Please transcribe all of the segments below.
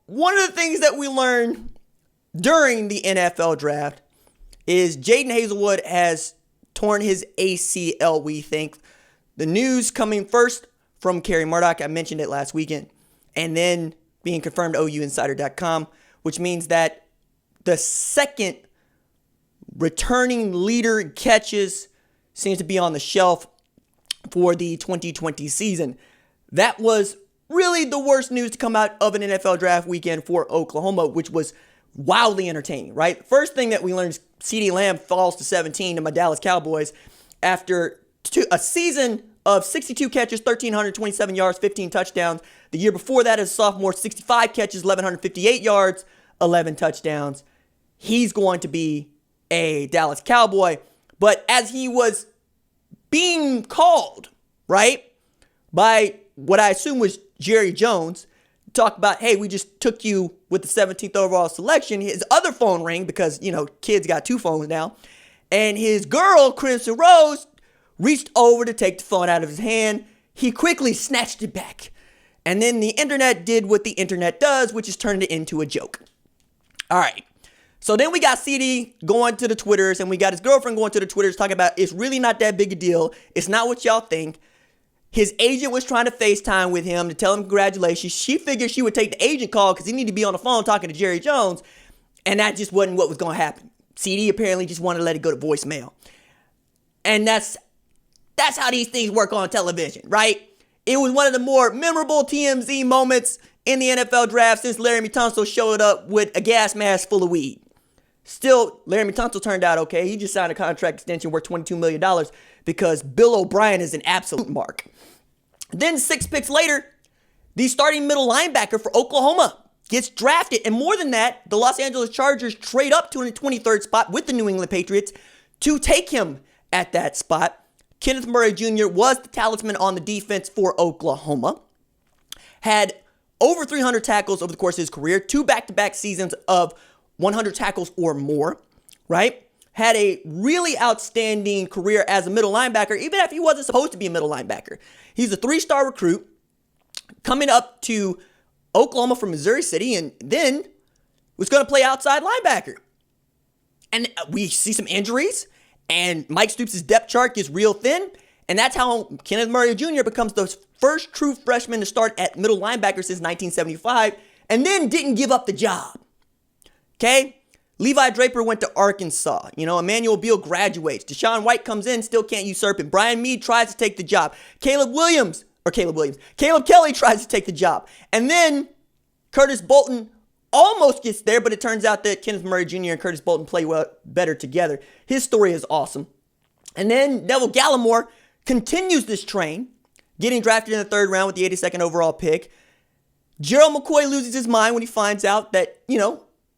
one of the things that we learned during the NFL draft is Jaden Hazelwood has torn his ACL, we think. The news coming first from Kerry Murdoch, I mentioned it last weekend, and then being confirmed OUinsider.com, which means that the second returning leader in catches seems to be on the shelf for the 2020 season. That was really the worst news to come out of an NFL draft weekend for Oklahoma, which was wildly entertaining, right? First thing that we learned is CeeDee Lamb falls to 17 to my Dallas Cowboys after a season of 62 catches, 1,327 yards, 15 touchdowns. The year before that, as a sophomore, 65 catches, 1,158 yards, 11 touchdowns. He's going to be a Dallas Cowboy. But as he was being called, right, by what I assume was Jerry Jones, talk about, hey, we just took you with the 17th overall selection. His other phone rang because, kids got two phones now. And his girl, Crimson Rose, reached over to take the phone out of his hand. He quickly snatched it back. And then the internet did what the internet does, which is turned it into a joke. All right. So then we got CD going to the Twitters, and we got his girlfriend going to the Twitters talking about it's really not that big a deal. It's not what y'all think. His agent was trying to FaceTime with him to tell him congratulations. She figured she would take the agent call because he needed to be on the phone talking to Jerry Jones, and that just wasn't what was going to happen. CD apparently just wanted to let it go to voicemail. And that's how these things work on television, right? It was one of the more memorable TMZ moments in the NFL draft since Laremy Tunsil showed up with a gas mask full of weed. Still, Laremy Tunsil turned out okay. He just signed a contract extension worth $22 million because Bill O'Brien is an absolute mark. Then 6 picks later, the starting middle linebacker for Oklahoma gets drafted. And more than that, the Los Angeles Chargers trade up to the 23rd spot with the New England Patriots to take him at that spot. Kenneth Murray Jr. was the talisman on the defense for Oklahoma. Had over 300 tackles over the course of his career, 2 back-to-back seasons of 100 tackles or more, right? Had a really outstanding career as a middle linebacker, even if he wasn't supposed to be a middle linebacker. He's a 3-star recruit coming up to Oklahoma from Missouri City, and then was going to play outside linebacker. And we see some injuries, and Mike Stoops' depth chart gets real thin, and that's how Kenneth Murray Jr. becomes the first true freshman to start at middle linebacker since 1975, and then didn't give up the job. Okay? Levi Draper went to Arkansas. Emmanuel Beal graduates. Deshaun White comes in, still can't usurp it. Brian Meade tries to take the job. Caleb Kelly tries to take the job. And then Curtis Bolton almost gets there, but it turns out that Kenneth Murray Jr. and Curtis Bolton play better together. His story is awesome. And then Neville Gallimore continues this train, getting drafted in the 3rd round with the 82nd overall pick. Gerald McCoy loses his mind when he finds out that,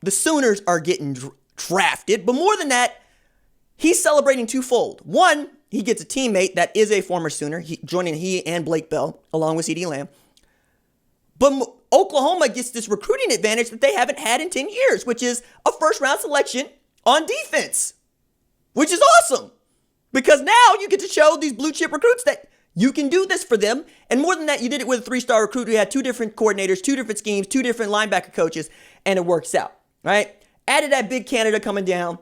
the Sooners are getting drafted. But more than that, he's celebrating twofold. One, he gets a teammate that is a former Sooner, joining he and Blake Bell, along with CeeDee Lamb. But Oklahoma gets this recruiting advantage that they haven't had in 10 years, which is a 1st-round selection on defense, which is awesome. Because now you get to show these blue-chip recruits that you can do this for them. And more than that, you did it with a 3-star recruit who had 2 different coordinators, 2 different schemes, 2 different linebacker coaches, and it works out. Right? Added that big Canada coming down,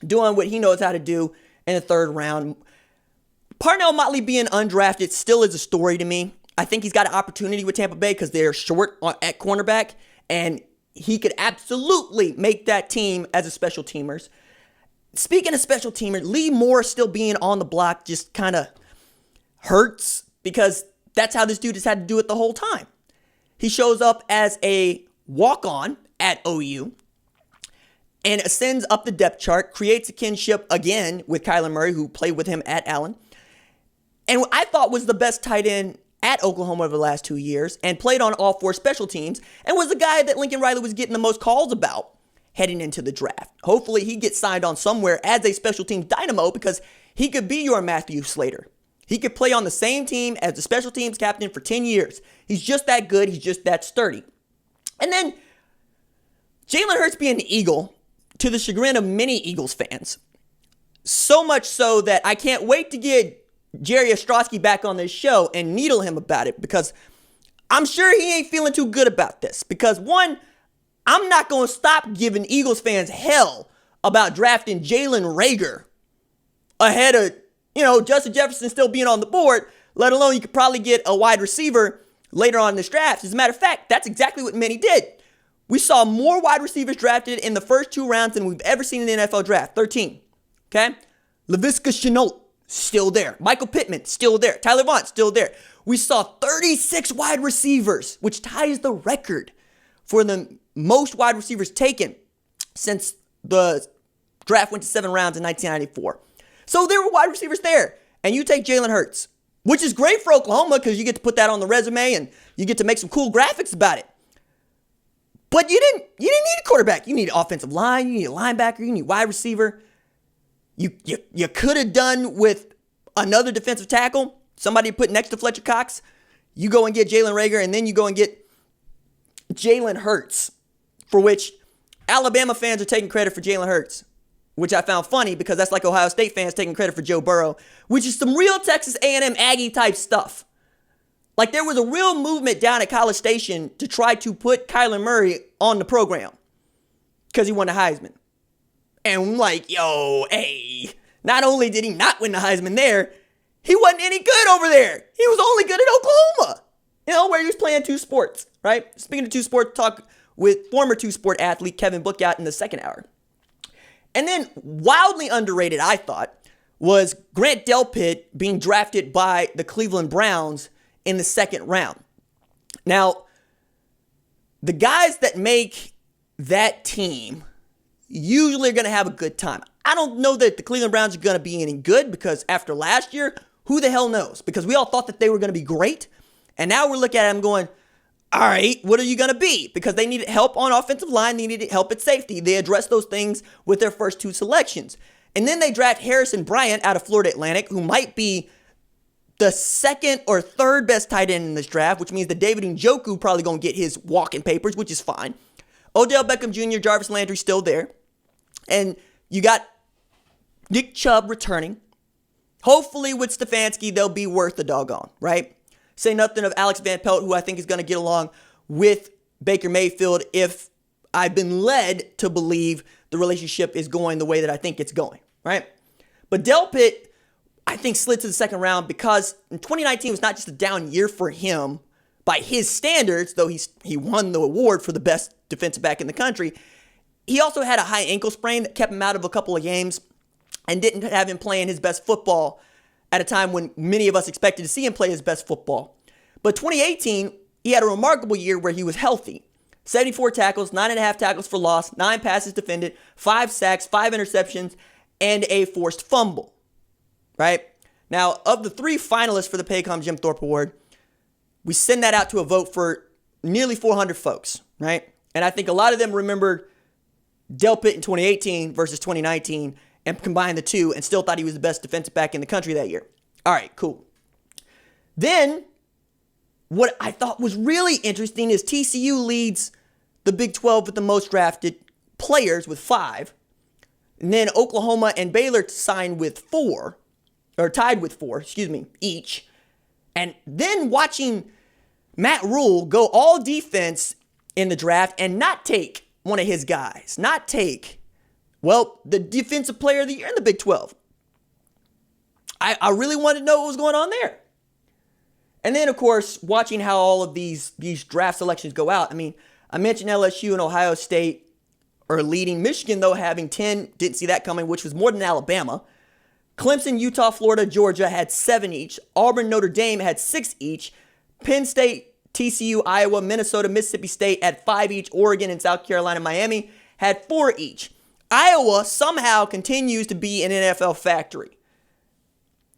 doing what he knows how to do in the 3rd round. Parnell Motley being undrafted still is a story to me. I think he's got an opportunity with Tampa Bay because they're short at cornerback, and he could absolutely make that team as a special teamers. Speaking of special teamers, Lee Moore still being on the block just kind of hurts because that's how this dude has had to do it the whole time. He shows up as a walk-on at OU and ascends up the depth chart, creates a kinship again with Kyler Murray, who played with him at Allen, and what I thought was the best tight end at Oklahoma over the last 2 years, and played on all 4 special teams, and was the guy that Lincoln Riley was getting the most calls about heading into the draft. Hopefully he gets signed on somewhere as a special teams dynamo because he could be your Matthew Slater. He could play on the same team as the special teams captain for 10 years. He's just that good. He's just that sturdy. And then Jalen Hurts being an Eagle, to the chagrin of many Eagles fans. So much so that I can't wait to get Jerry Ostrowski back on this show and needle him about it because I'm sure he ain't feeling too good about this. Because one, I'm not going to stop giving Eagles fans hell about drafting Jalen Reagor ahead of, Justin Jefferson still being on the board, let alone you could probably get a wide receiver later on in this draft. As a matter of fact, that's exactly what many did. We saw more wide receivers drafted in the first 2 rounds than we've ever seen in the NFL draft. 13. Okay? Laviska Shenault, still there. Michael Pittman, still there. Tyler Vaughn, still there. We saw 36 wide receivers, which ties the record for the most wide receivers taken since the draft went to 7 rounds in 1994. So there were wide receivers there. And you take Jalen Hurts, which is great for Oklahoma because you get to put that on the resume and you get to make some cool graphics about it. But you didn't need a quarterback. You need an offensive line. You need a linebacker. You need a wide receiver. You could have done with another defensive tackle, somebody to put next to Fletcher Cox. You go and get Jalen Reagor, and then you go and get Jalen Hurts, for which Alabama fans are taking credit for Jalen Hurts, which I found funny because that's like Ohio State fans taking credit for Joe Burrow, which is some real Texas A&M Aggie type stuff. Like there was a real movement down at College Station to try to put Kyler Murray on the program because he won the Heisman. And I'm like, yo, hey, not only did he not win the Heisman there, he wasn't any good over there. He was only good at Oklahoma, where he was playing 2 sports, right? Speaking of 2 sports, talk with former 2-sport athlete Kevin Bookout in the second hour. And then wildly underrated, I thought, was Grant Delpit being drafted by the Cleveland Browns in the 2nd round. Now, the guys that make that team usually are going to have a good time. I don't know that the Cleveland Browns are going to be any good because after last year, who the hell knows? Because we all thought that they were going to be great. And now we're looking at them going, all right, what are you going to be? Because they needed help on offensive line. They needed help at safety. They addressed those things with their first 2 selections. And then they draft Harrison Bryant out of Florida Atlantic, who might be the 2nd or 3rd best tight end in this draft, which means that David Njoku probably going to get his walking papers, which is fine. Odell Beckham Jr., Jarvis Landry still there. And you got Nick Chubb returning. Hopefully with Stefanski, they'll be worth the doggone, right? Say nothing of Alex Van Pelt, who I think is going to get along with Baker Mayfield if I've been led to believe the relationship is going the way that I think it's going, right? But Delpit, I think, slid to the 2nd round because in 2019 was not just a down year for him by his standards, though he won the award for the best defensive back in the country. He also had a high ankle sprain that kept him out of a couple of games and didn't have him playing his best football at a time when many of us expected to see him play his best football. But 2018, he had a remarkable year where he was healthy. 74 tackles, 9.5 tackles for loss, 9 passes defended, 5 sacks, 5 interceptions, and a forced fumble. Right? Now, of the 3 finalists for the Paycom Jim Thorpe Award, we send that out to a vote for nearly 400 folks, right? And I think a lot of them remembered Delpit in 2018 versus 2019 and combined the 2 and still thought he was the best defensive back in the country that year. All right, cool. Then, what I thought was really interesting is TCU leads the Big 12 with the most drafted players with 5. And then Oklahoma and Baylor tied with 4, each. And then watching Matt Rule go all defense in the draft and not take one of his guys, the defensive player of the year in the Big 12. I really wanted to know what was going on there. And then, of course, watching how all of these draft selections go out. I mean, I mentioned LSU and Ohio State are leading. Michigan, though, having 10, didn't see that coming, which was more than Alabama. Clemson, Utah, Florida, Georgia had 7 each. Auburn, Notre Dame had 6 each. Penn State, TCU, Iowa, Minnesota, Mississippi State had 5 each. Oregon and South Carolina, Miami had 4 each. Iowa somehow continues to be an NFL factory.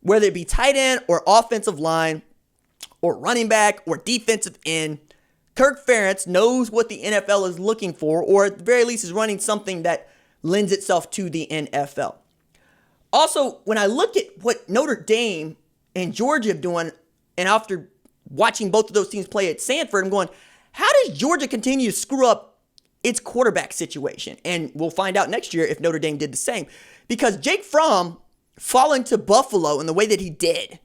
Whether it be tight end or offensive line or running back or defensive end, Kirk Ferentz knows what the NFL is looking for, or at the very least is running something that lends itself to the NFL. Also, when I look at what Notre Dame and Georgia have doing, and after watching both of those teams play at Sanford, I'm going, how does Georgia continue to screw up its quarterback situation? And we'll find out next year if Notre Dame did the same. Because Jake Fromm falling to Buffalo in the way that he did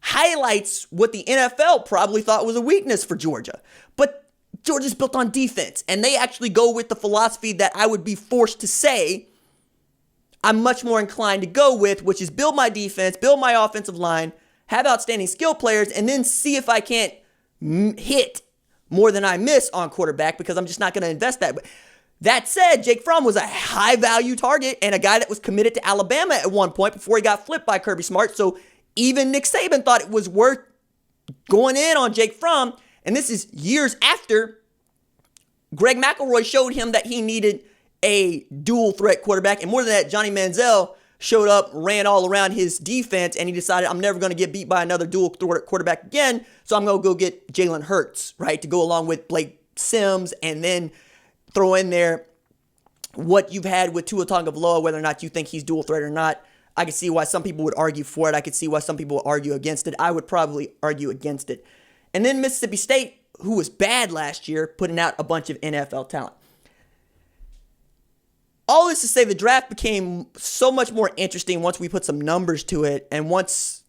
highlights what the NFL probably thought was a weakness for Georgia. But Georgia's built on defense. And they actually go with the philosophy that I would be forced to say I'm much more inclined to go with, which is build my defense, build my offensive line, have outstanding skill players, and then see if I can't hit more than I miss on quarterback, because I'm just not going to invest that. But that said, Jake Fromm was a high-value target and a guy that was committed to Alabama at one point before he got flipped by Kirby Smart. So even Nick Saban thought it was worth going in on Jake Fromm. And this is years after Greg McElroy showed him that he needed a dual-threat quarterback. And more than that, Johnny Manziel showed up, ran all around his defense, and he decided, I'm never going to get beat by another dual-threat quarterback again, so I'm going to go get Jalen Hurts, right, to go along with Blake Sims, and then throw in there what you've had with Tua Tagovailoa, whether or not you think he's dual-threat or not. I can see why some people would argue for it. I could see why some people would argue against it. I would probably argue against it. And then Mississippi State, who was bad last year, putting out a bunch of NFL talent. All this to say, the draft became so much more interesting once we put some numbers to it, and once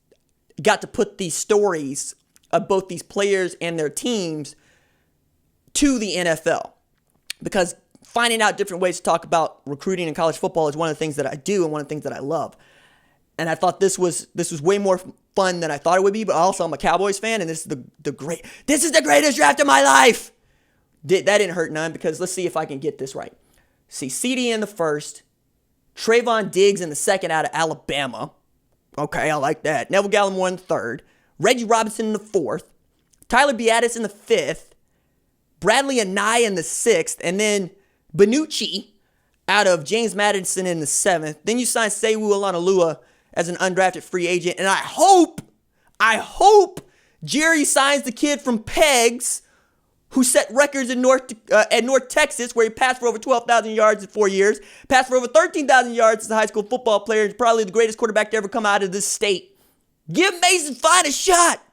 got to put these stories of both these players and their teams to the NFL. Because finding out different ways to talk about recruiting in college football is one of the things that I do and one of the things that I love. And I thought this was way more fun than I thought it would be, but also I'm a Cowboys fan, and this is the greatest draft of my life. That didn't hurt none, because let's see if I can get this right. See, CeeDee in the first, Trayvon Diggs in the second out of Alabama. Okay, I like that. Neville Gallimore in the third, Reggie Robinson in the fourth, Tyler Biadasz in the fifth, Bradley Anae in the sixth, and then Benucci out of James Madison in the seventh. Then you sign Sewu Olanolua as an undrafted free agent, and I hope Jerry signs the kid from Pegs, who set records in North Texas, where he passed for over 12,000 yards in 4 years, passed for over 13,000 yards as a high school football player, and probably the greatest quarterback to ever come out of this state. Give Mason Fine a shot.